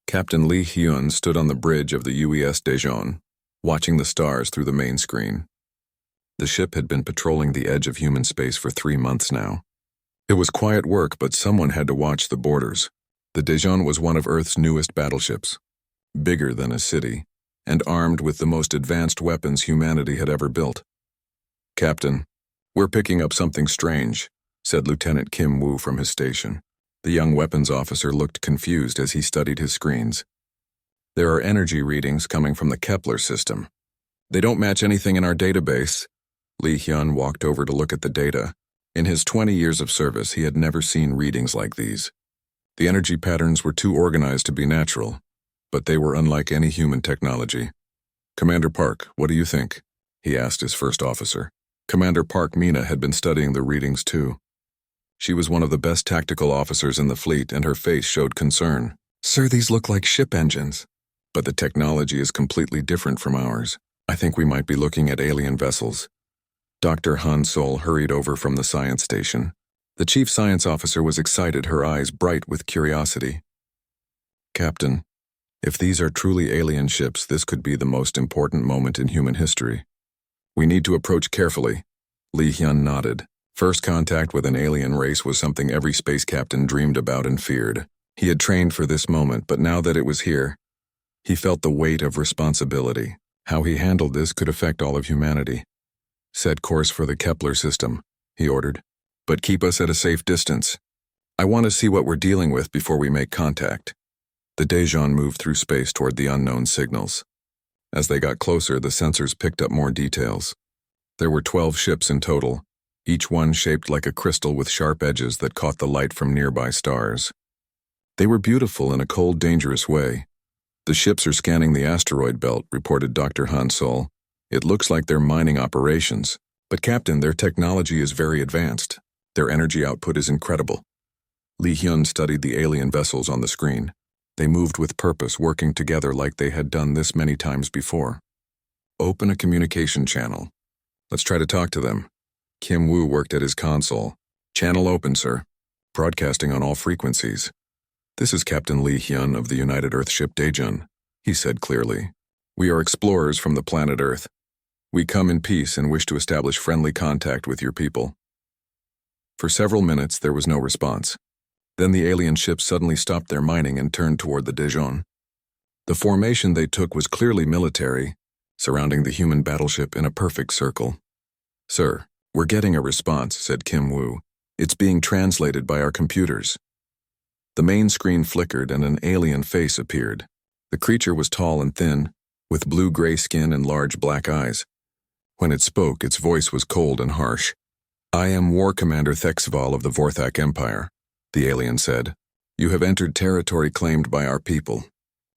Captain Lee Hyun stood on the bridge of the UES Daejeon, watching the stars through the main screen. The ship had been patrolling the edge of human space for 3 months now. It was quiet work, but someone had to watch the borders. The Daejeon was one of Earth's newest battleships, bigger than a city, and armed with the most advanced weapons humanity had ever built. "Captain, we're picking up something strange," said Lieutenant Kim Woo from his station. The young weapons officer looked confused as he studied his screens. "There are energy readings coming from the Kepler system. They don't match anything in our database." Lee Hyun walked over to look at the data. In his 20 years of service, he had never seen readings like these. The energy patterns were too organized to be natural, but they were unlike any human technology. "Commander Park, what do you think?" he asked his first officer. Commander Park Mina had been studying the readings too. She was one of the best tactical officers in the fleet, and her face showed concern. "Sir, these look like ship engines. But the technology is completely different from ours. I think we might be looking at alien vessels." Dr. Han Sol hurried over from the science station. The chief science officer was excited, her eyes bright with curiosity. "Captain, if these are truly alien ships, this could be the most important moment in human history. We need to approach carefully." Lee Hyun nodded. First contact with an alien race was something every space captain dreamed about and feared. He had trained for this moment, but now that it was here, he felt the weight of responsibility. How he handled this could affect all of humanity. "Set course for the Kepler system," he ordered. "But keep us at a safe distance. I want to see what we're dealing with before we make contact." The Daejeon moved through space toward the unknown signals. As they got closer, the sensors picked up more details. There were 12 ships in total, each one shaped like a crystal with sharp edges that caught the light from nearby stars. They were beautiful in a cold, dangerous way. "The ships are scanning the asteroid belt," reported Dr. Han Sol. "It looks like they're mining operations. But Captain, their technology is very advanced. Their energy output is incredible." Lee Hyun studied the alien vessels on the screen. They moved with purpose, working together like they had done this many times before. "Open a communication channel. Let's try to talk to them." Kim Woo worked at his console. "Channel open, sir. Broadcasting on all frequencies." "This is Captain Lee Hyun of the United Earth ship Daejeon," he said clearly. "We are explorers from the planet Earth. We come in peace and wish to establish friendly contact with your people." For several minutes, there was no response. Then the alien ships suddenly stopped their mining and turned toward the Daejeon. The formation they took was clearly military, surrounding the human battleship in a perfect circle. "Sir, we're getting a response," said Kim Woo. "It's being translated by our computers." The main screen flickered and an alien face appeared. The creature was tall and thin, with blue-gray skin and large black eyes. When it spoke, its voice was cold and harsh. "I am War Commander Thexval of the Vorthak Empire," the alien said. "You have entered territory claimed by our people.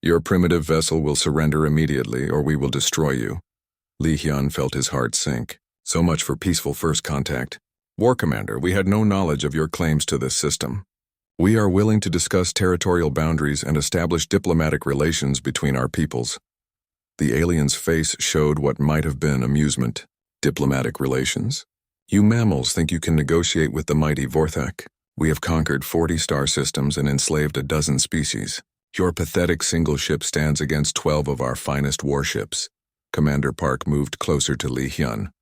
Your primitive vessel will surrender immediately, or we will destroy you." Lee Hyun felt his heart sink. So much for peaceful first contact. "War Commander, we had no knowledge of your claims to this system. We are willing to discuss territorial boundaries and establish diplomatic relations between our peoples." The alien's face showed what might have been amusement. "Diplomatic relations? You mammals think you can negotiate with the mighty Vorthak. We have conquered 40 star systems and enslaved a dozen species. Your pathetic single ship stands against 12 of our finest warships." Commander Park moved closer to Lee Hyun.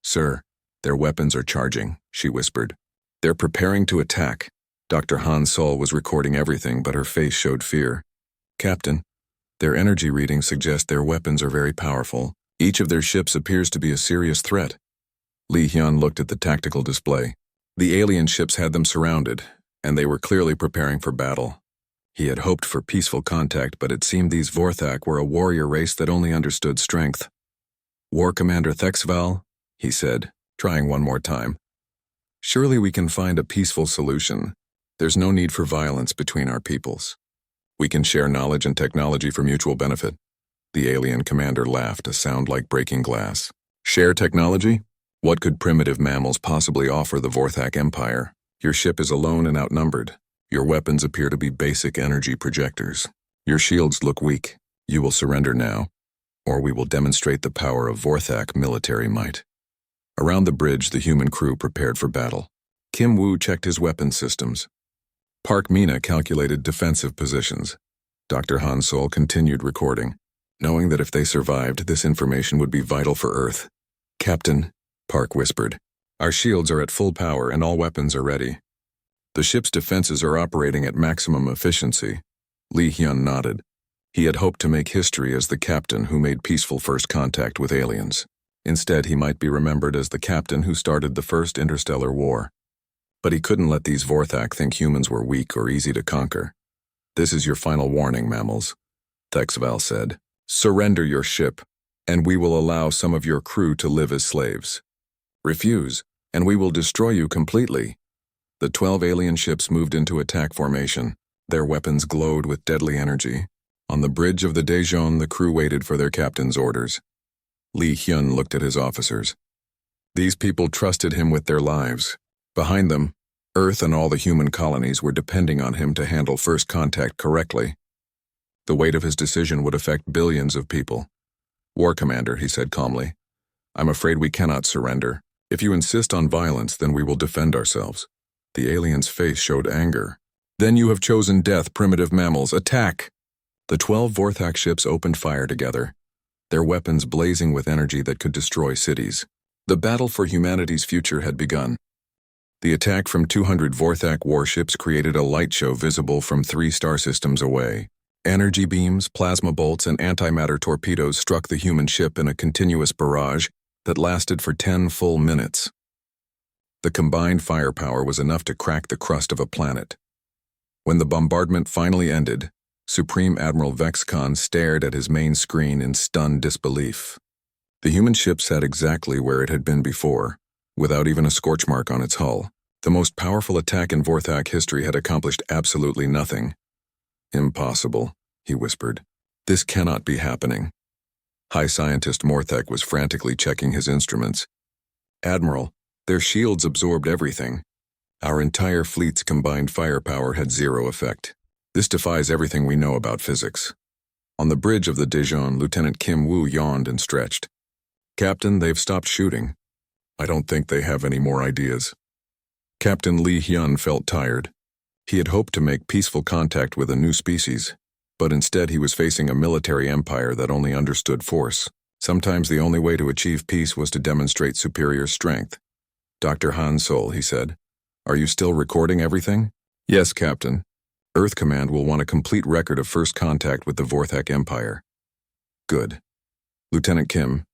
"Sir, their weapons are charging," she whispered. "They're preparing to attack." Dr. Han Sol was recording everything, but her face showed fear. "Captain, their energy readings suggest their weapons are very powerful. Each of their ships appears to be a serious threat." Lee Hyun looked at the tactical display. The alien ships had them surrounded, and they were clearly preparing for battle. He had hoped for peaceful contact, but it seemed these Vorthak were a warrior race that only understood strength. "War Commander Thexval," he said, trying one more time. "Surely we can find a peaceful solution. There's no need for violence between our peoples. We can share knowledge and technology for mutual benefit." The alien commander laughed, a sound like breaking glass. "Share technology? What could primitive mammals possibly offer the Vorthak Empire? Your ship is alone and outnumbered. Your weapons appear to be basic energy projectors. Your shields look weak. You will surrender now, or we will demonstrate the power of Vorthak military might." Around the bridge, the human crew prepared for battle. Kim Woo checked his weapon systems. Park Mina calculated defensive positions. Dr. Han Sol continued recording, knowing that if they survived, this information would be vital for Earth. "Captain," Park whispered, "our shields are at full power and all weapons are ready. The ship's defenses are operating at maximum efficiency." Lee Hyun nodded. He had hoped to make history as the captain who made peaceful first contact with aliens. Instead, he might be remembered as the captain who started the first interstellar war. But he couldn't let these Vorthak think humans were weak or easy to conquer. "This is your final warning, mammals," Thexval said. "Surrender your ship, and we will allow some of your crew to live as slaves. Refuse, and we will destroy you completely." The 12 alien ships moved into attack formation. Their weapons glowed with deadly energy. On the bridge of the Daejeon, the crew waited for their captain's orders. Lee Hyun looked at his officers. These people trusted him with their lives. Behind them, Earth and all the human colonies were depending on him to handle first contact correctly. The weight of his decision would affect billions of people. "War Commander," he said calmly, "I'm afraid we cannot surrender. If you insist on violence, then we will defend ourselves." The alien's face showed anger. "Then you have chosen death, primitive mammals. Attack!" The 12 Vorthak ships opened fire together, their weapons blazing with energy that could destroy cities. The battle for humanity's future had begun. The attack from 200 Vorthak warships created a light show visible from 3 star systems away. Energy beams, plasma bolts, and antimatter torpedoes struck the human ship in a continuous barrage that lasted for 10 full minutes. The combined firepower was enough to crack the crust of a planet. When the bombardment finally ended, Supreme Admiral Vexcon stared at his main screen in stunned disbelief. The human ship sat exactly where it had been before, without even a scorch mark on its hull. The most powerful attack in Vorthak history had accomplished absolutely nothing. "Impossible," he whispered. "This cannot be happening." High Scientist Morthek was frantically checking his instruments. "Admiral, their shields absorbed everything. Our entire fleet's combined firepower had 0 effect. This defies everything we know about physics." On the bridge of the Daejeon, Lieutenant Kim Woo yawned and stretched. "Captain, they've stopped shooting. I don't think they have any more ideas." Captain Lee Hyun felt tired. He had hoped to make peaceful contact with a new species, but instead he was facing a military empire that only understood force. Sometimes the only way to achieve peace was to demonstrate superior strength. "Dr. Han Sol," he said, "are you still recording everything?" "Yes, Captain. Earth Command will want a complete record of first contact with the Vorthak Empire." "Good. Lieutenant Kim,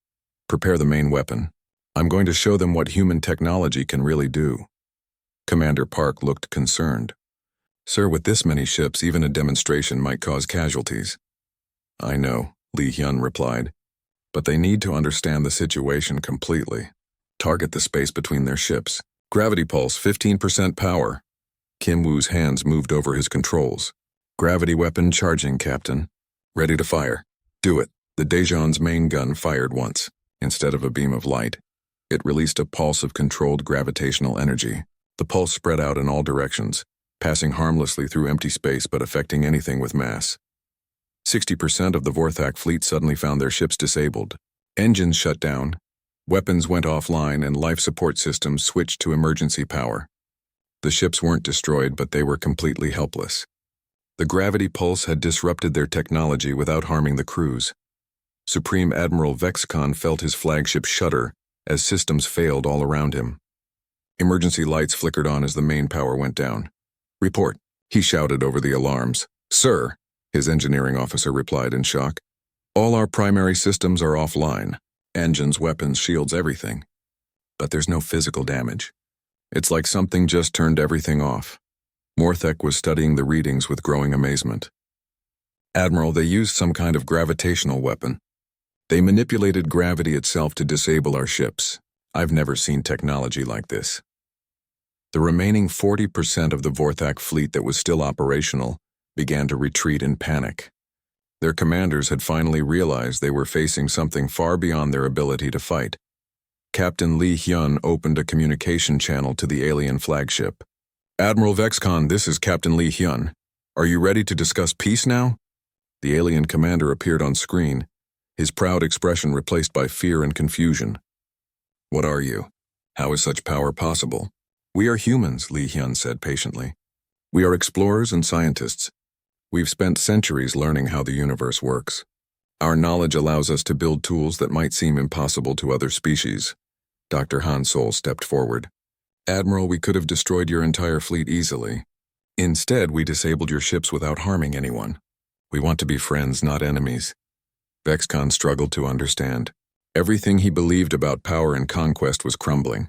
prepare the main weapon. I'm going to show them what human technology can really do." Commander Park looked concerned. "Sir, with this many ships, even a demonstration might cause casualties." "I know," Lee Hyun replied, "but they need to understand the situation completely. Target the space between their ships. Gravity pulse, 15% power." Kim Woo's hands moved over his controls. "Gravity weapon charging, Captain. Ready to fire." "Do it." The Daejeon's main gun fired once. Instead of a beam of light, it released a pulse of controlled gravitational energy. The pulse spread out in all directions, passing harmlessly through empty space but affecting anything with mass. 60% of the Vorthak fleet suddenly found their ships disabled. Engines shut down, weapons went offline, and life support systems switched to emergency power. The ships weren't destroyed, but they were completely helpless. The gravity pulse had disrupted their technology without harming the crews. Supreme Admiral Vexcon felt his flagship shudder as systems failed all around him. Emergency lights flickered on as the main power went down. "Report," he shouted over the alarms. "Sir," his engineering officer replied in shock. "All our primary systems are offline. Engines, weapons, shields, everything. But there's no physical damage. It's like something just turned everything off." Morthek was studying the readings with growing amazement. "Admiral, they used some kind of gravitational weapon. They manipulated gravity itself to disable our ships. I've never seen technology like this." The remaining 40% of the Vorthak fleet that was still operational began to retreat in panic. Their commanders had finally realized they were facing something far beyond their ability to fight. Captain Lee Hyun opened a communication channel to the alien flagship. "Admiral Vexcon, this is Captain Lee Hyun. Are you ready to discuss peace now?" The alien commander appeared on screen, his proud expression replaced by fear and confusion. "What are you? How is such power possible?" "We are humans," Lee Hyun said patiently. "We are explorers and scientists. We've spent centuries learning how the universe works. Our knowledge allows us to build tools that might seem impossible to other species. Dr. Han Sol stepped forward. Admiral, we could have destroyed your entire fleet easily. Instead, we disabled your ships without harming anyone. We want to be friends, not enemies. Vexcon struggled to understand. Everything he believed about power and conquest was crumbling.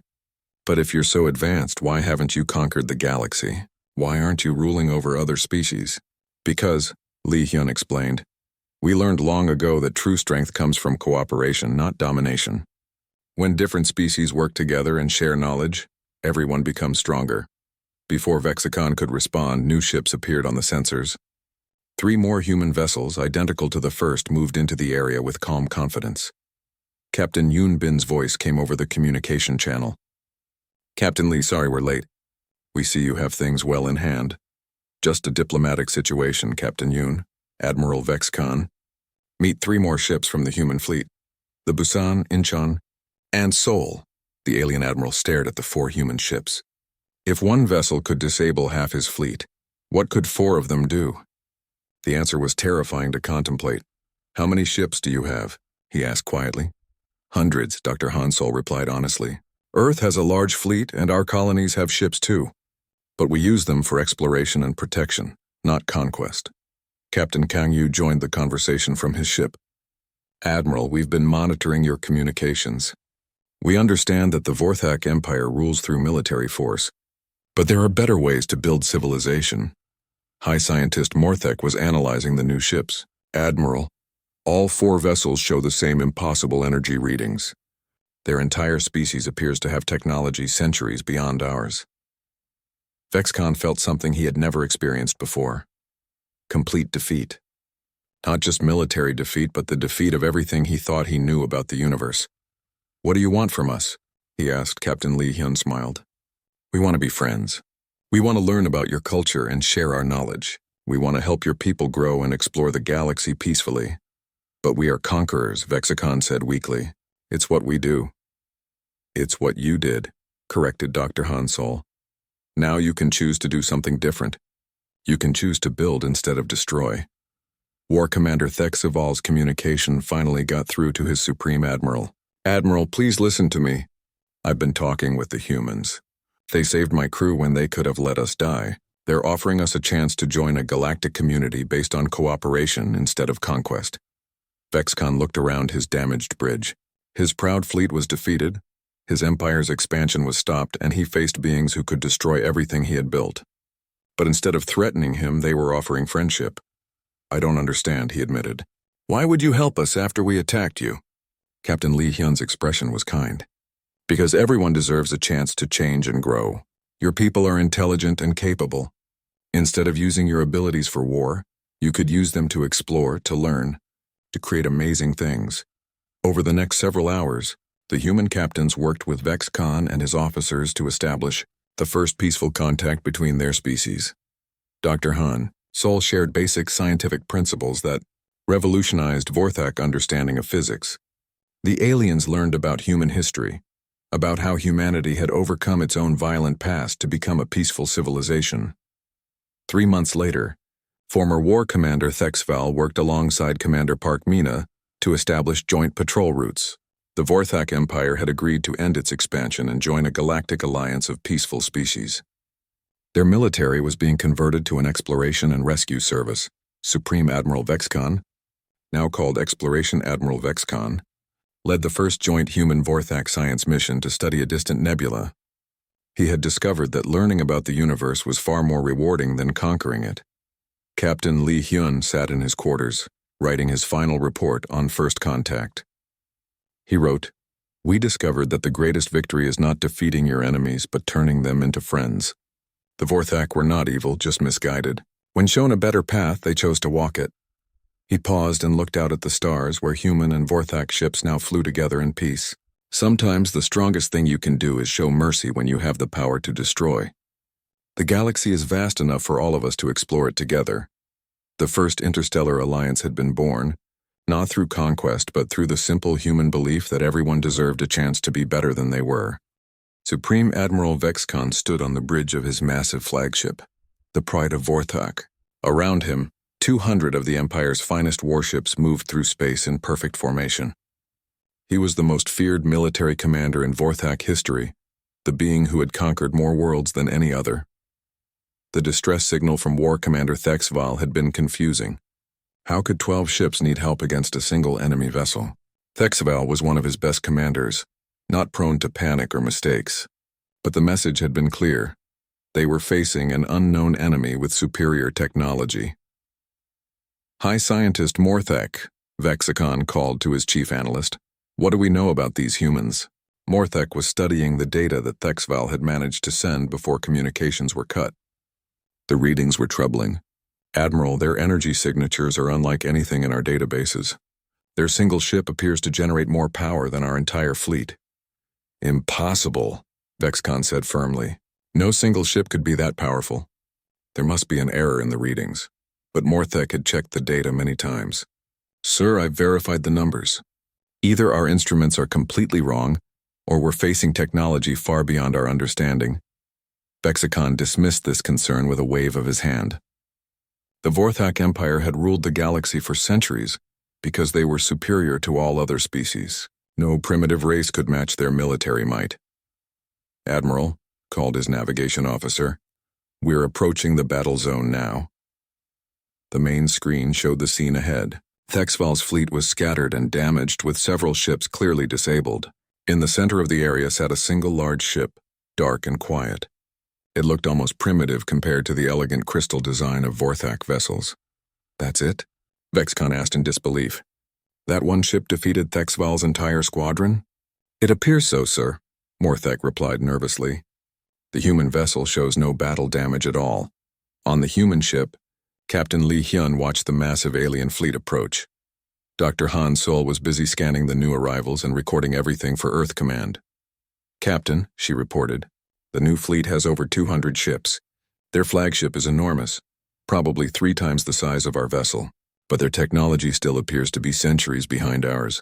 But if you're so advanced, why haven't you conquered the galaxy? Why aren't you ruling over other species? Because, Li Hyun explained, we learned long ago that true strength comes from cooperation, not domination. When different species work together and share knowledge, everyone becomes stronger. Before Vexicon could respond, new ships appeared on the sensors. 3 more human vessels, identical to the first, moved into the area with calm confidence. Captain Yoon Bin's voice came over the communication channel. Captain Lee, sorry we're late. We see you have things well in hand. Just a diplomatic situation, Captain Yoon. Admiral Vexcon. Meet 3 more ships from the human fleet. The Busan, Incheon, and Seoul. The alien admiral stared at the 4 human ships. If one vessel could disable half his fleet, what could 4 of them do? The answer was terrifying to contemplate. How many ships do you have? He asked quietly. Hundreds, Dr. Han Sol replied honestly. Earth has a large fleet and our colonies have ships too. But we use them for exploration and protection, not conquest. Captain Kang Yu joined the conversation from his ship. Admiral, we've been monitoring your communications. We understand that the Vorthak Empire rules through military force, but there are better ways to build civilization. High Scientist Morthek was analyzing the new ships. Admiral, all 4 vessels show the same impossible energy readings. Their entire species appears to have technology centuries beyond ours. Vexcon felt something he had never experienced before. Complete defeat. Not just military defeat, but the defeat of everything he thought he knew about the universe. What do you want from us? He asked. Captain Li Hyun smiled. We want to be friends. We want to learn about your culture and share our knowledge. We want to help your people grow and explore the galaxy peacefully. But we are conquerors, Vexicon said weakly. It's what we do. It's what you did, corrected Dr. Han Sol. Now you can choose to do something different. You can choose to build instead of destroy. War Commander Thek Sival's communication finally got through to his Supreme Admiral. Admiral, please listen to me. I've been talking with the humans. They saved my crew when they could have let us die. They're offering us a chance to join a galactic community based on cooperation instead of conquest. Vexcon looked around his damaged bridge. His proud fleet was defeated, his empire's expansion was stopped, and he faced beings who could destroy everything he had built. But instead of threatening him, they were offering friendship. I don't understand, he admitted. Why would you help us after we attacked you? Captain Li Hyun's expression was kind. Because everyone deserves a chance to change and grow. Your people are intelligent and capable. Instead of using your abilities for war, you could use them to explore, to learn, to create amazing things. Over the next several hours, the human captains worked with Vexcon and his officers to establish the first peaceful contact between their species. Dr. Han Sol shared basic scientific principles that revolutionized Vorthak understanding of physics. The aliens learned about human history, about how humanity had overcome its own violent past to become a peaceful civilization. 3 months later, former War Commander Thexval worked alongside Commander Park Mina to establish joint patrol routes. The Vorthak Empire had agreed to end its expansion and join a galactic alliance of peaceful species. Their military was being converted to an exploration and rescue service. Supreme Admiral Vexcon, now called Exploration Admiral Vexcon, led the first joint human Vorthak science mission to study a distant nebula. He had discovered that learning about the universe was far more rewarding than conquering it. Captain Li Hyun sat in his quarters, writing his final report on first contact. He wrote, "We discovered that the greatest victory is not defeating your enemies, but turning them into friends. The Vorthak were not evil, just misguided. When shown a better path, they chose to walk it." He paused and looked out at the stars where human and Vorthak ships now flew together in peace. Sometimes the strongest thing you can do is show mercy when you have the power to destroy. The galaxy is vast enough for all of us to explore it together. The first interstellar alliance had been born, not through conquest, but through the simple human belief that everyone deserved a chance to be better than they were. Supreme Admiral Vexcon stood on the bridge of his massive flagship, the pride of Vorthak. Around him, 200 of the Empire's finest warships moved through space in perfect formation. He was the most feared military commander in Vorthak history, the being who had conquered more worlds than any other. The distress signal from War Commander Thexval had been confusing. How could 12 ships need help against a single enemy vessel? Thexval was one of his best commanders, not prone to panic or mistakes. But the message had been clear. They were facing an unknown enemy with superior technology. High Scientist Morthek, Vexicon called to his chief analyst. What do we know about these humans? Morthek was studying the data that Thexval had managed to send before communications were cut. The readings were troubling. Admiral, their energy signatures are unlike anything in our databases. Their single ship appears to generate more power than our entire fleet. Impossible, Vexicon said firmly. No single ship could be that powerful. There must be an error in the readings. But Morthek had checked the data many times. Sir, I've verified the numbers. Either our instruments are completely wrong, or we're facing technology far beyond our understanding. Vexicon dismissed this concern with a wave of his hand. The Vorthak Empire had ruled the galaxy for centuries because they were superior to all other species. No primitive race could match their military might. Admiral, called his navigation officer, we're approaching the battle zone now. The main screen showed the scene ahead. Thexval's fleet was scattered and damaged, with several ships clearly disabled. In the center of the area sat a single large ship, dark and quiet. It looked almost primitive compared to the elegant crystal design of Vorthak vessels. That's it? Vexicon asked in disbelief. That one ship defeated Thexval's entire squadron? It appears so, sir, Morthek replied nervously. The human vessel shows no battle damage at all. On the human ship, Captain Li Hyun watched the massive alien fleet approach. Dr. Han Sol was busy scanning the new arrivals and recording everything for Earth Command. Captain, she reported, the new fleet has over 200 ships. Their flagship is enormous, probably 3 times the size of our vessel, but their technology still appears to be centuries behind ours.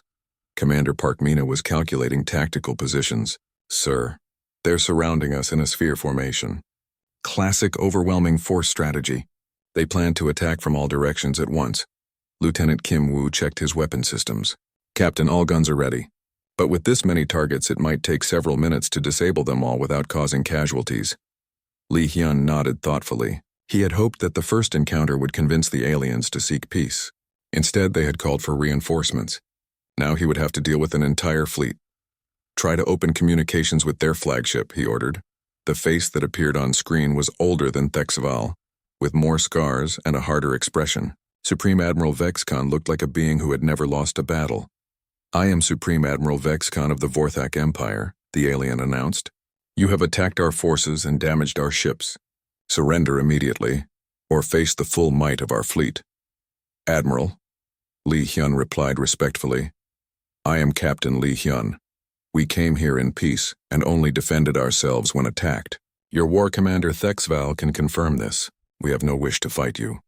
Commander Parkmina was calculating tactical positions. Sir, they're surrounding us in a sphere formation. Classic overwhelming force strategy. They plan to attack from all directions at once. Lieutenant Kim Woo checked his weapon systems. Captain, all guns are ready. But with this many targets, it might take several minutes to disable them all without causing casualties. Li Hyun nodded thoughtfully. He had hoped that the first encounter would convince the aliens to seek peace. Instead, they had called for reinforcements. Now he would have to deal with an entire fleet. Try to open communications with their flagship, he ordered. The face that appeared on screen was older than Thexval, with more scars and a harder expression. Supreme Admiral Vexicon looked like a being who had never lost a battle. I am Supreme Admiral Vexicon of the Vorthak Empire, the alien announced. You have attacked our forces and damaged our ships. Surrender immediately, or face the full might of our fleet. Admiral, Li Hyun replied respectfully. I am Captain Li Hyun. We came here in peace and only defended ourselves when attacked. Your war commander Thexval can confirm this. We have no wish to fight you.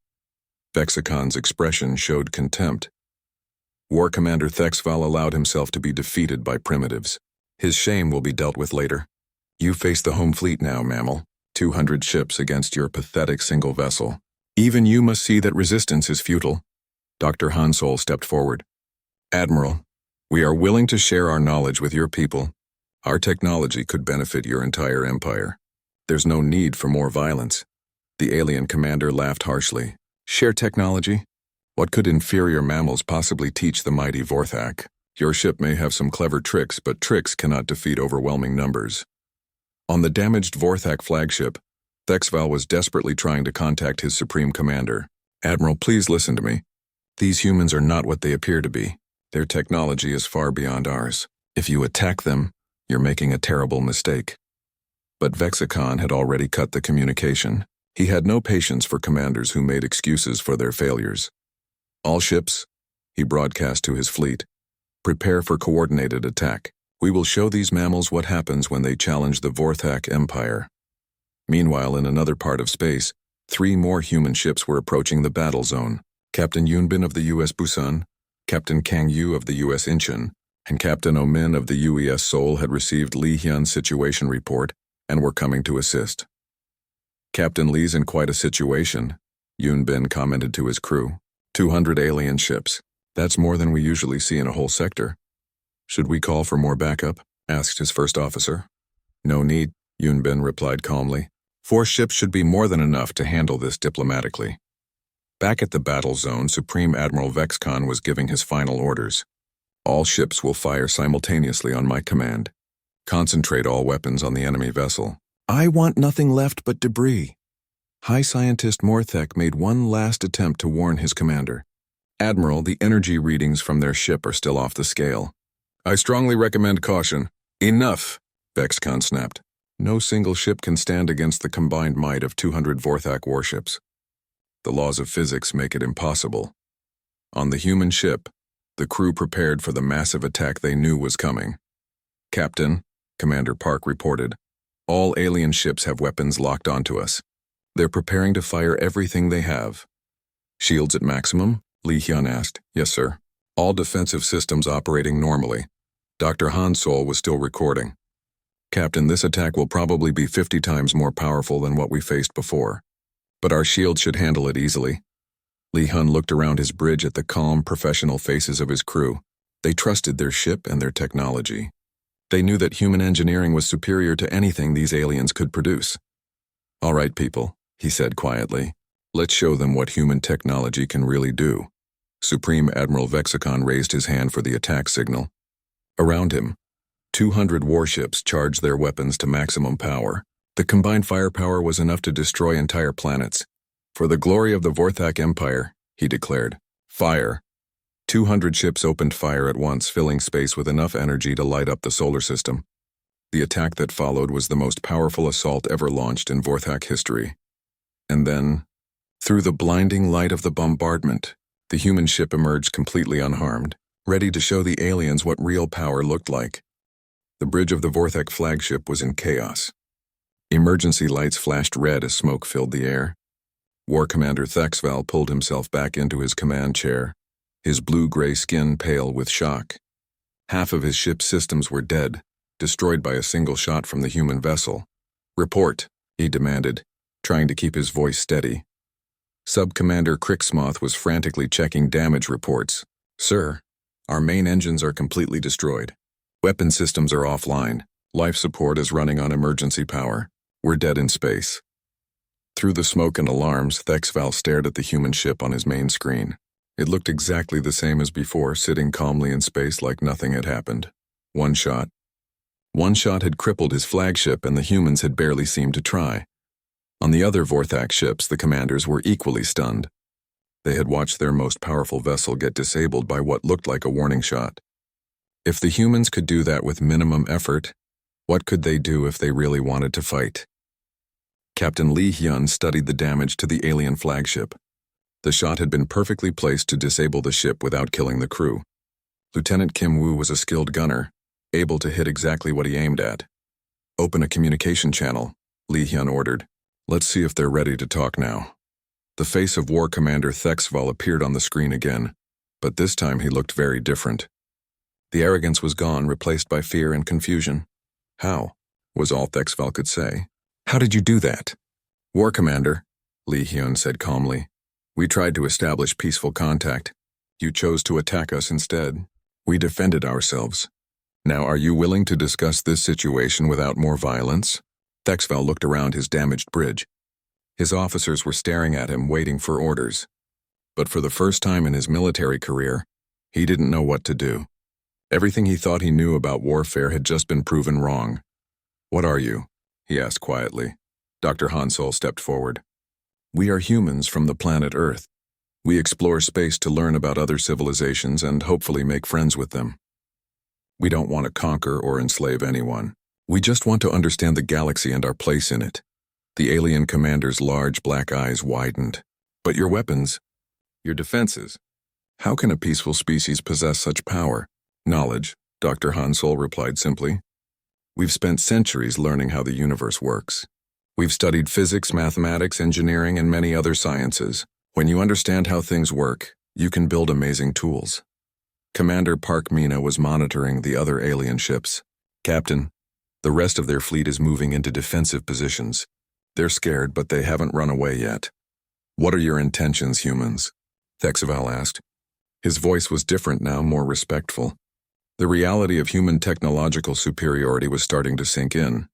Vexicon's expression showed contempt. War Commander Thexval allowed himself to be defeated by primitives. His shame will be dealt with later. You face the home fleet now, mammal. 200 ships against your pathetic single vessel. Even you must see that resistance is futile. Dr. Han Sol stepped forward. Admiral, we are willing to share our knowledge with your people. Our technology could benefit your entire empire. There's no need for more violence. The alien commander laughed harshly. Share technology? What could inferior mammals possibly teach the mighty Vorthak? Your ship may have some clever tricks, but tricks cannot defeat overwhelming numbers. On the damaged Vorthak flagship, Thexval was desperately trying to contact his supreme commander. Admiral, please listen to me. These humans are not what they appear to be. Their technology is far beyond ours. If you attack them, you're making a terrible mistake. But Vexicon had already cut the communication. He had no patience for commanders who made excuses for their failures. All ships, he broadcast to his fleet, prepare for coordinated attack. We will show these mammals what happens when they challenge the Vorthak Empire. Meanwhile, in another part of space, 3 more human ships were approaching the battle zone. Captain Yunbin of the U.S. Busan, Captain Kang Yu of the U.S. Incheon, and Captain Omin of the UES Seoul had received Li Hyun's situation report and were coming to assist. Captain Li's in quite a situation, Yoon Bin commented to his crew. 200 alien ships. That's more than we usually see in a whole sector. Should we call for more backup? Asked his first officer. No need, Yoon Bin replied calmly. 4 ships should be more than enough to handle this diplomatically. Back at the battle zone, Supreme Admiral Vexcon was giving his final orders. All ships will fire simultaneously on my command. Concentrate all weapons on the enemy vessel. I want nothing left but debris. High Scientist Morthek made one last attempt to warn his commander. Admiral, the energy readings from their ship are still off the scale. I strongly recommend caution. Enough, Vexcon snapped. No single ship can stand against the combined might of 200 Vorthak warships. The laws of physics make it impossible. On the human ship, the crew prepared for the massive attack they knew was coming. Captain, Commander Park reported, all alien ships have weapons locked onto us. They're preparing to fire everything they have. Shields at maximum? Lee Hyun asked. Yes, sir. All defensive systems operating normally. Dr. Han Sol was still recording. Captain, this attack will probably be 50 times more powerful than what we faced before. But our shields should handle it easily. Lee Hyun looked around his bridge at the calm, professional faces of his crew. They trusted their ship and their technology. They knew that human engineering was superior to anything these aliens could produce. All right, people, he said quietly. Let's show them what human technology can really do. Supreme Admiral Vexicon raised his hand for the attack signal. Around him, 200 warships charged their weapons to maximum power. The combined firepower was enough to destroy entire planets. For the glory of the Vorthak Empire, he declared. Fire. 200 ships opened fire at once, filling space with enough energy to light up the solar system. The attack that followed was the most powerful assault ever launched in Vorthak history. And then, through the blinding light of the bombardment, the human ship emerged completely unharmed, ready to show the aliens what real power looked like. The bridge of the Vorthak flagship was in chaos. Emergency lights flashed red as smoke filled the air. War Commander Thexval pulled himself back into his command chair, his blue-gray skin pale with shock. Half of his ship's systems were dead, destroyed by a single shot from the human vessel. Report, he demanded, trying to keep his voice steady. Sub-Commander Cricksmoth was frantically checking damage reports. Sir, our main engines are completely destroyed. Weapon systems are offline. Life support is running on emergency power. We're dead in space. Through the smoke and alarms, Thexval stared at the human ship on his main screen. It looked exactly the same as before, sitting calmly in space like nothing had happened. One shot. One shot had crippled his flagship, and the humans had barely seemed to try. On the other Vorthak ships, the commanders were equally stunned. They had watched their most powerful vessel get disabled by what looked like a warning shot. If the humans could do that with minimum effort, what could they do if they really wanted to fight? Captain Lee Hyun studied the damage to the alien flagship. The shot had been perfectly placed to disable the ship without killing the crew. Lieutenant Kim Woo was a skilled gunner, able to hit exactly what he aimed at. Open a communication channel, Lee Hyun ordered. Let's see if they're ready to talk now. The face of War Commander Thexval appeared on the screen again, but this time he looked very different. The arrogance was gone, replaced by fear and confusion. How? Was all Thexval could say. How did you do that? War Commander, Lee Hyun said calmly. We tried to establish peaceful contact. You chose to attack us instead. We defended ourselves. Now are you willing to discuss this situation without more violence? Thexval looked around his damaged bridge. His officers were staring at him, waiting for orders. But for the first time in his military career, he didn't know what to do. Everything he thought he knew about warfare had just been proven wrong. What are you? He asked quietly. Dr. Han Sol stepped forward. We are humans from the planet Earth. We explore space to learn about other civilizations and hopefully make friends with them. We don't want to conquer or enslave anyone. We just want to understand the galaxy and our place in it. The alien commander's large black eyes widened. But your weapons, your defenses, how can a peaceful species possess such power? Knowledge, Dr. Han Sol replied simply. We've spent centuries learning how the universe works. We've studied physics, mathematics, engineering, and many other sciences. When you understand how things work, you can build amazing tools. Commander Park Mina was monitoring the other alien ships. Captain, the rest of their fleet is moving into defensive positions. They're scared, but they haven't run away yet. What are your intentions, humans? Thexval asked. His voice was different now, more respectful. The reality of human technological superiority was starting to sink in.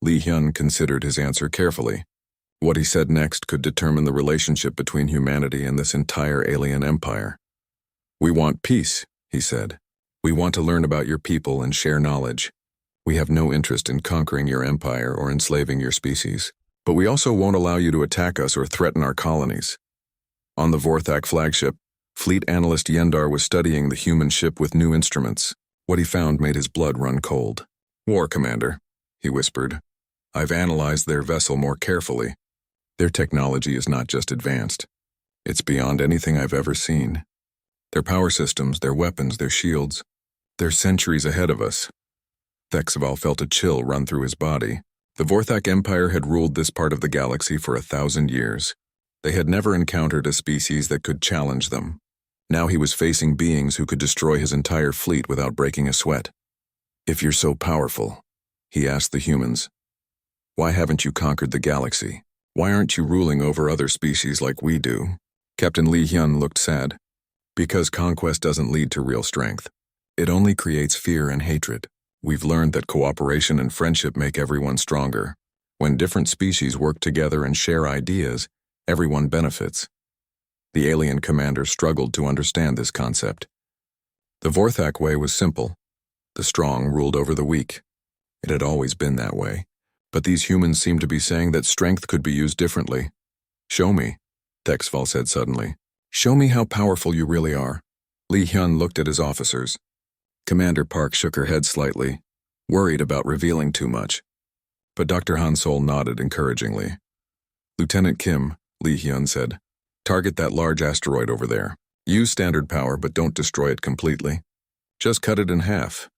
Li Hyun considered his answer carefully. What he said next could determine the relationship between humanity and this entire alien empire. We want peace, he said. We want to learn about your people and share knowledge. We have no interest in conquering your empire or enslaving your species. But we also won't allow you to attack us or threaten our colonies. On the Vorthak flagship, Fleet Analyst Yendar was studying the human ship with new instruments. What he found made his blood run cold. War Commander, he whispered. I've analyzed their vessel more carefully. Their technology is not just advanced. It's beyond anything I've ever seen. Their power systems, their weapons, their shields, they're centuries ahead of us. Thexval felt a chill run through his body. The Vorthak Empire had ruled this part of the galaxy for 1,000 years. They had never encountered a species that could challenge them. Now he was facing beings who could destroy his entire fleet without breaking a sweat. If you're so powerful, he asked the humans, why haven't you conquered the galaxy? Why aren't you ruling over other species like we do? Captain Li Hyun looked sad. Because conquest doesn't lead to real strength. It only creates fear and hatred. We've learned that cooperation and friendship make everyone stronger. When different species work together and share ideas, everyone benefits. The alien commander struggled to understand this concept. The Vorthak way was simple. The strong ruled over the weak. It had always been that way. But these humans seemed to be saying that strength could be used differently. Show me, Thexval said suddenly. Show me how powerful you really are. Li Hyun looked at his officers. Commander Park shook her head slightly, worried about revealing too much. But Dr. Hansol nodded encouragingly. Lieutenant Kim, Li Hyun said, target that large asteroid over there. Use standard power, but don't destroy it completely. Just cut it in half.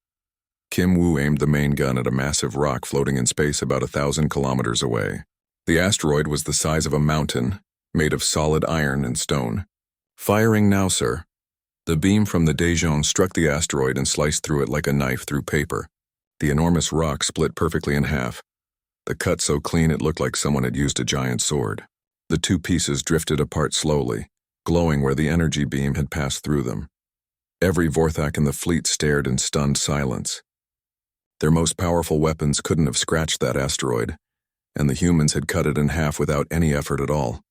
Kim Woo aimed the main gun at a massive rock floating in space about 1,000 kilometers away. The asteroid was the size of a mountain, made of solid iron and stone. Firing now, sir. The beam from the Daejeon struck the asteroid and sliced through it like a knife through paper. The enormous rock split perfectly in half. The cut so clean it looked like someone had used a giant sword. The two pieces drifted apart slowly, glowing where the energy beam had passed through them. Every Vorthak in the fleet stared in stunned silence. Their most powerful weapons couldn't have scratched that asteroid, and the humans had cut it in half without any effort at all.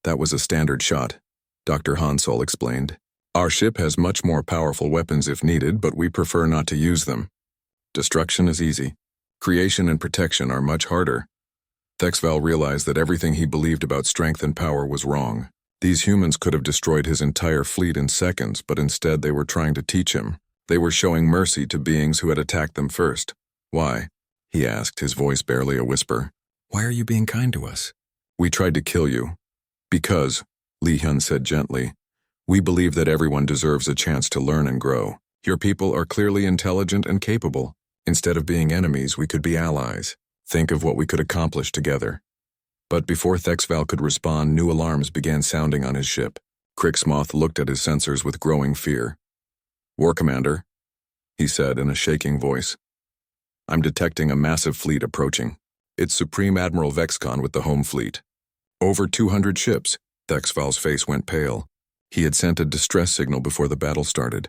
That was a standard shot, Dr. Hansol explained. Our ship has much more powerful weapons if needed, but we prefer not to use them. Destruction is easy. Creation and protection are much harder. Thexval realized that everything he believed about strength and power was wrong. These humans could have destroyed his entire fleet in seconds, but instead they were trying to teach him. They were showing mercy to beings who had attacked them first. Why? He asked, his voice barely a whisper. Why are you being kind to us? We tried to kill you. Because, Li Hyun said gently, we believe that everyone deserves a chance to learn and grow. Your people are clearly intelligent and capable. Instead of being enemies, we could be allies. Think of what we could accomplish together. But before Thexval could respond, new alarms began sounding on his ship. Crixmoth looked at his sensors with growing fear. War Commander, he said in a shaking voice. I'm detecting a massive fleet approaching. It's Supreme Admiral Vexcon with the home fleet. Over 200 ships. Thexval's face went pale. He had sent a distress signal before the battle started,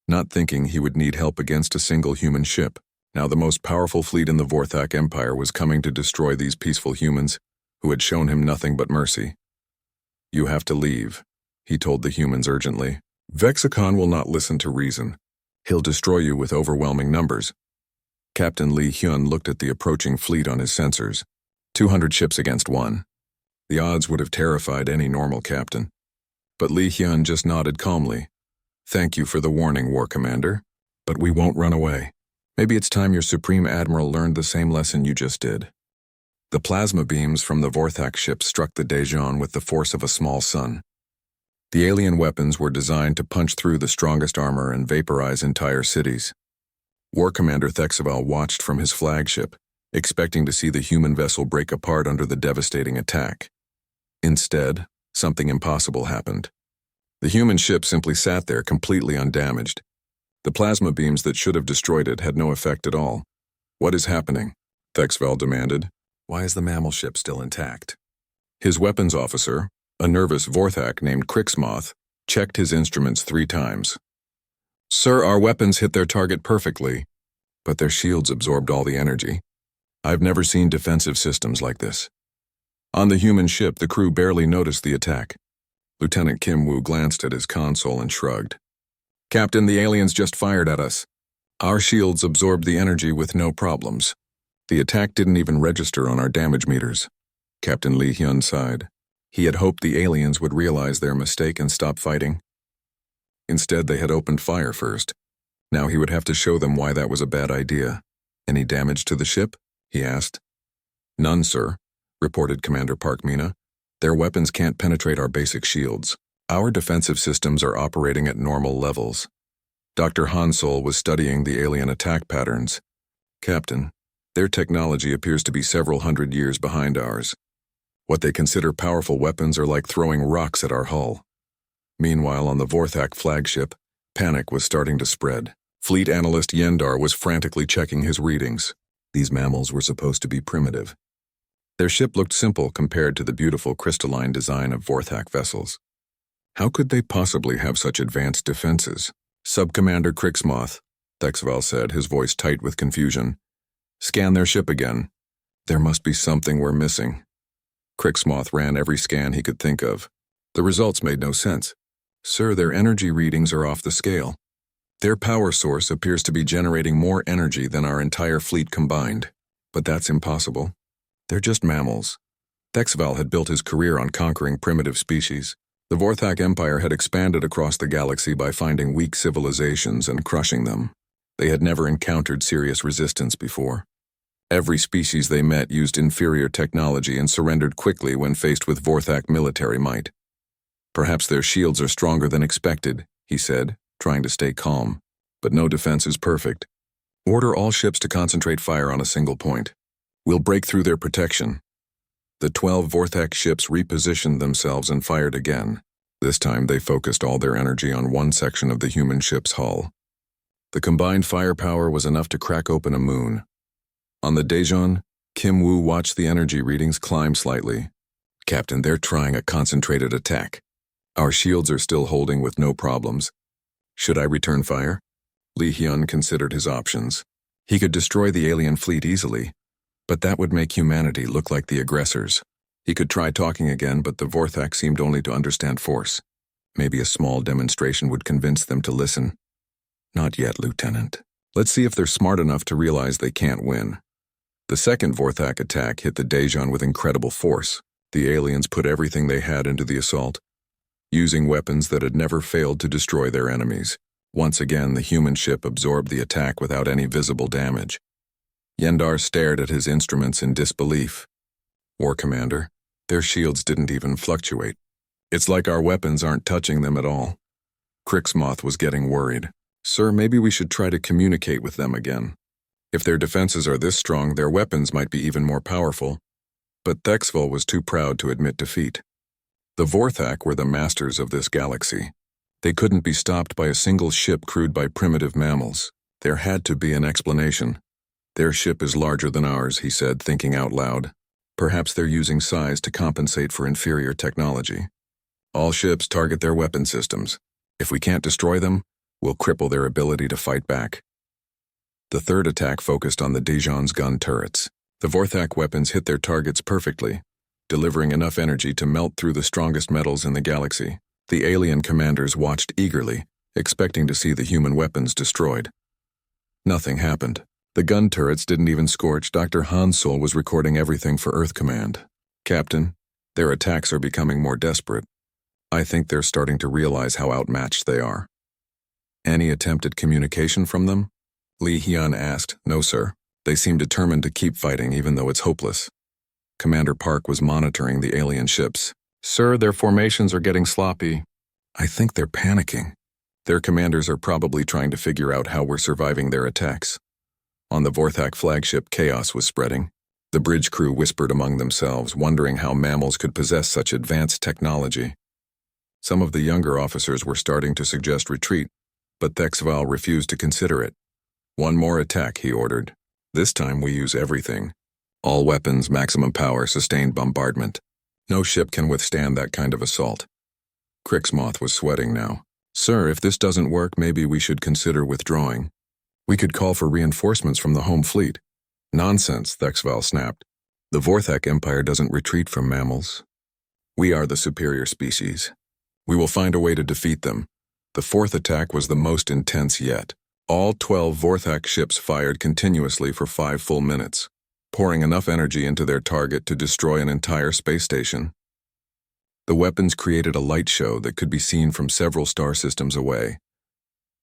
not thinking he would need help against a single human ship. Now the most powerful fleet in the Vorthak Empire was coming to destroy these peaceful humans who had shown him nothing but mercy. You have to leave, he told the humans urgently. Vexicon will not listen to reason. He'll destroy you with overwhelming numbers. Captain Li Hyun looked at the approaching fleet on his sensors. 200 ships against one. The odds would have terrified any normal captain. But Li Hyun just nodded calmly. Thank you for the warning, War Commander. But we won't run away. Maybe it's time your Supreme Admiral learned the same lesson you just did. The plasma beams from the Vorthak ship struck the Daejeon with the force of a small sun. The alien weapons were designed to punch through the strongest armor and vaporize entire cities. War Commander Thexval watched from his flagship, expecting to see the human vessel break apart under the devastating attack. Instead, something impossible happened. The human ship simply sat there completely undamaged. The plasma beams that should have destroyed it had no effect at all. What is happening? Thexval demanded. Why is the mammal ship still intact? His weapons officer, A nervous Vorthak named Crixmoth checked his instruments 3 times. "Sir, our weapons hit their target perfectly, but their shields absorbed all the energy. I've never seen defensive systems like this." On the human ship, the crew barely noticed the attack. Lieutenant Kim Woo glanced at his console and shrugged. "Captain, the aliens just fired at us. Our shields absorbed the energy with no problems. The attack didn't even register on our damage meters." Captain Lee Hyun sighed. He had hoped the aliens would realize their mistake and stop fighting. Instead, they had opened fire first. Now he would have to show them why that was a bad idea. "Any damage to the ship?" he asked. "None, sir," reported Commander Park Mina. "Their weapons can't penetrate our basic shields. Our defensive systems are operating at normal levels." Dr. Hansol was studying the alien attack patterns. "Captain, their technology appears to be several hundred years behind ours. What they consider powerful weapons are like throwing rocks at our hull." Meanwhile, on the Vorthak flagship, panic was starting to spread. Fleet analyst Yendar was frantically checking his readings. These mammals were supposed to be primitive. Their ship looked simple compared to the beautiful crystalline design of Vorthak vessels. How could they possibly have such advanced defenses? "Subcommander Crixmoth," Thexval said, his voice tight with confusion. "Scan their ship again. There must be something we're missing." Crixmoth ran every scan he could think of. The results made no sense. "Sir, their energy readings are off the scale. Their power source appears to be generating more energy than our entire fleet combined. But that's impossible. They're just mammals." Thexval had built his career on conquering primitive species. The Vorthak Empire had expanded across the galaxy by finding weak civilizations and crushing them. They had never encountered serious resistance before. Every species they met used inferior technology and surrendered quickly when faced with Vorthak military might. "Perhaps their shields are stronger than expected," he said, trying to stay calm. "But no defense is perfect. Order all ships to concentrate fire on a single point. We'll break through their protection." The 12 Vorthak ships repositioned themselves and fired again. This time they focused all their energy on one section of the human ship's hull. The combined firepower was enough to crack open a moon. On the Daejeon, Kim Woo watched the energy readings climb slightly. "Captain, they're trying a concentrated attack. Our shields are still holding with no problems. Should I return fire?" Lee Hyun considered his options. He could destroy the alien fleet easily, but that would make humanity look like the aggressors. He could try talking again, but the Vorthak seemed only to understand force. Maybe a small demonstration would convince them to listen. "Not yet, Lieutenant. Let's see if they're smart enough to realize they can't win." The second Vorthak attack hit the Daejeon with incredible force. The aliens put everything they had into the assault, using weapons that had never failed to destroy their enemies. Once again, the human ship absorbed the attack without any visible damage. Yendar stared at his instruments in disbelief. "War Commander, their shields didn't even fluctuate. It's like our weapons aren't touching them at all." Crixmoth was getting worried. "Sir, maybe we should try to communicate with them again. If their defenses are this strong, their weapons might be even more powerful." But Thexval was too proud to admit defeat. The Vorthak were the masters of this galaxy. They couldn't be stopped by a single ship crewed by primitive mammals. There had to be an explanation. "Their ship is larger than ours," he said, thinking out loud. "Perhaps they're using size to compensate for inferior technology. All ships target their weapon systems. If we can't destroy them, we'll cripple their ability to fight back." The third attack focused on the Daejeon's gun turrets. The Vorthak weapons hit their targets perfectly, delivering enough energy to melt through the strongest metals in the galaxy. The alien commanders watched eagerly, expecting to see the human weapons destroyed. Nothing happened. The gun turrets didn't even scorch. Dr. Hansol was recording everything for Earth Command. "Captain, their attacks are becoming more desperate. I think they're starting to realize how outmatched they are." "Any attempted communication from them?" Lee Hyun asked. "No, sir. They seem determined to keep fighting even though it's hopeless." Commander Park was monitoring the alien ships. "Sir, their formations are getting sloppy." "I think they're panicking. Their commanders are probably trying to figure out how we're surviving their attacks." On the Vorthak flagship, chaos was spreading. The bridge crew whispered among themselves, wondering how mammals could possess such advanced technology. Some of the younger officers were starting to suggest retreat, but Thexval refused to consider it. "One more attack," he ordered. "This time we use everything. All weapons, maximum power, sustained bombardment. No ship can withstand that kind of assault. Crixmoth was sweating now. Sir, if this doesn't work, maybe we should consider withdrawing. We could call for reinforcements from the home fleet. Nonsense, Thexval snapped. The Vorthak Empire doesn't retreat from mammals. We are the superior species. We will find a way to defeat them. The fourth attack was the most intense yet. All 12 Vorthak ships fired continuously for 5 full minutes, pouring enough energy into their target to destroy an entire space station. The weapons created a light show that could be seen from several star systems away.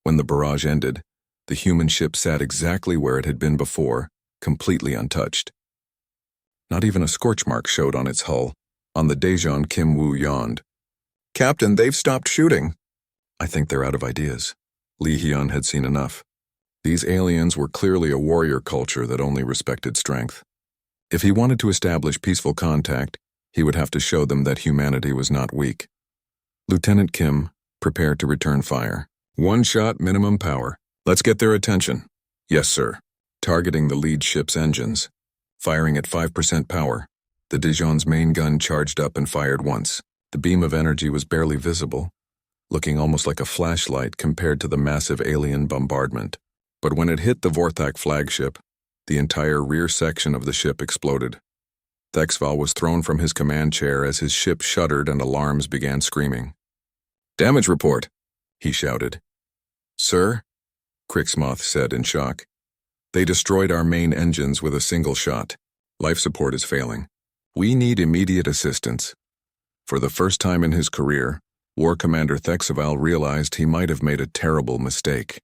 When the barrage ended, the human ship sat exactly where it had been before, completely untouched. Not even a scorch mark showed on its hull. On the Daejeon, Kim Woo yawned. Captain, they've stopped shooting. I think they're out of ideas. Lee Hyun had seen enough. These aliens were clearly a warrior culture that only respected strength. If he wanted to establish peaceful contact, he would have to show them that humanity was not weak. Lieutenant Kim, prepare to return fire. 1 shot, minimum power. Let's get their attention. Yes, sir. Targeting the lead ship's engines. Firing at 5% power. The Daejeon's main gun charged up and fired once. The beam of energy was barely visible, looking almost like a flashlight compared to the massive alien bombardment. But when it hit the Vorthak flagship, the entire rear section of the ship exploded. Thexval was thrown from his command chair as his ship shuddered and alarms began screaming. Damage report, he shouted. Sir, Crixmoth said in shock. They destroyed our main engines with a single shot. Life support is failing. We need immediate assistance. For the first time in his career, War Commander Thexval realized he might have made a terrible mistake.